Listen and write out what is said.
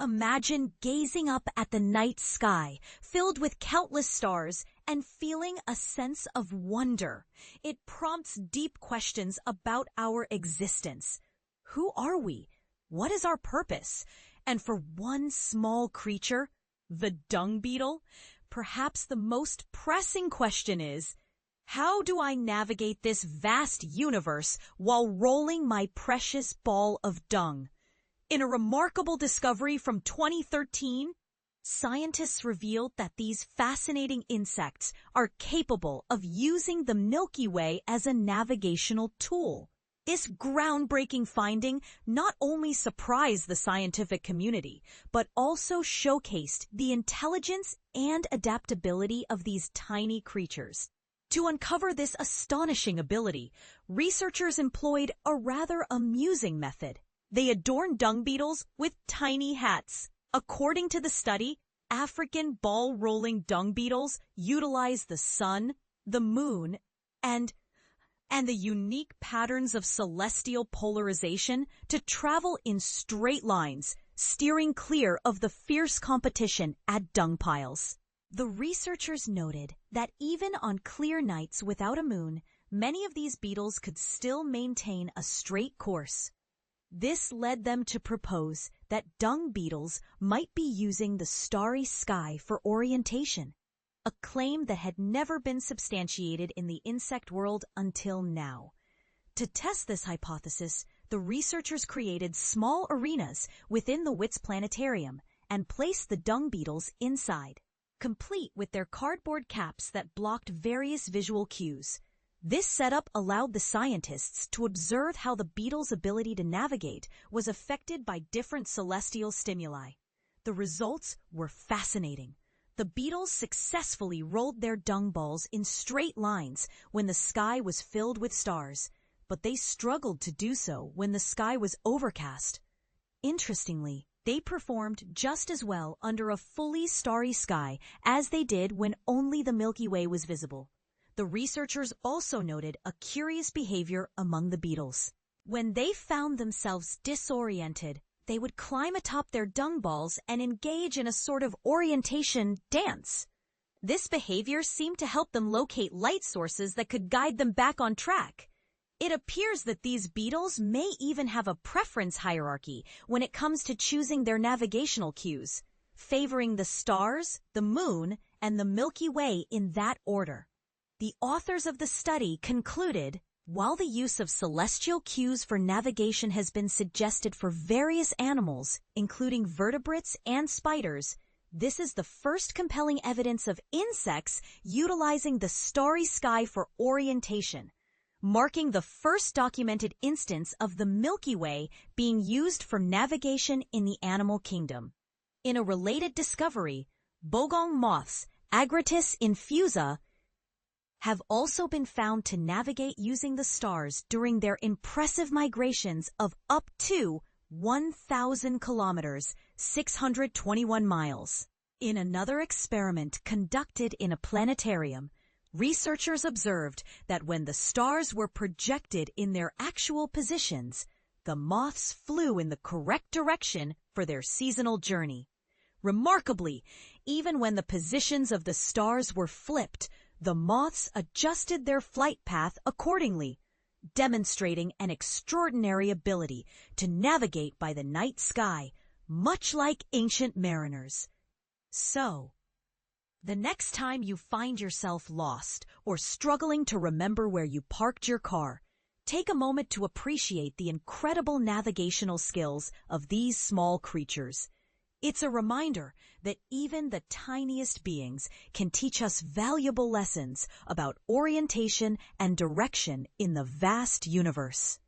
Imagine gazing up at the night sky, filled with countless stars, and feeling a sense of wonder. It prompts deep questions about our existence. Who are we? What is our purpose? And for one small creature, the dung beetle, perhaps the most pressing question is, how do I navigate this vast universe while rolling my precious ball of dung? In a remarkable discovery from 2013, scientists revealed that these fascinating insects are capable of using the Milky Way as a navigational tool. This groundbreaking finding not only surprised the scientific community, but also showcased the intelligence and adaptability of these tiny creatures. To uncover this astonishing ability, researchers employed a rather amusing method. They adorned dung beetles with tiny hats. According to the study, African ball-rolling dung beetles utilize the sun, the moon, and the unique patterns of celestial polarization to travel in straight lines, steering clear of the fierce competition at dung piles. The researchers noted that even on clear nights without a moon, many of these beetles could still maintain a straight course. This led them to propose that dung beetles might be using the starry sky for orientation, a claim that had never been substantiated in the insect world until now. To test this hypothesis, the researchers created small arenas within the Wits Planetarium and placed the dung beetles inside, complete with their cardboard caps that blocked various visual cues. This setup allowed the scientists to observe how the beetles' ability to navigate was affected by different celestial stimuli. The results were fascinating. The beetles successfully rolled their dung balls in straight lines when the sky was filled with stars, but they struggled to do so when the sky was overcast. Interestingly, they performed just as well under a fully starry sky as they did when only the Milky Way was visible. The researchers also noted a curious behavior among the beetles. When they found themselves disoriented, they would climb atop their dung balls and engage in a sort of orientation dance. This behavior seemed to help them locate light sources that could guide them back on track. It appears that these beetles may even have a preference hierarchy when it comes to choosing their navigational cues, favoring the stars, the moon, and the Milky Way in that order. The authors of the study concluded, while the use of celestial cues for navigation has been suggested for various animals, including vertebrates and spiders, this is the first compelling evidence of insects utilizing the starry sky for orientation, marking the first documented instance of the Milky Way being used for navigation in the animal kingdom. In a related discovery, Bogong Moths, Agritis infusa, have also been found to navigate using the stars during their impressive migrations of up to 1,000 kilometers, 621 miles. In another experiment conducted in a planetarium, researchers observed that when the stars were projected in their actual positions, the moths flew in the correct direction for their seasonal journey. Remarkably, even when the positions of the stars were flipped, the moths adjusted their flight path accordingly, demonstrating an extraordinary ability to navigate by the night sky, much like ancient mariners. So, the next time you find yourself lost or struggling to remember where you parked your car, take a moment to appreciate the incredible navigational skills of these small creatures. It's a reminder that even the tiniest beings can teach us valuable lessons about orientation and direction in the vast universe.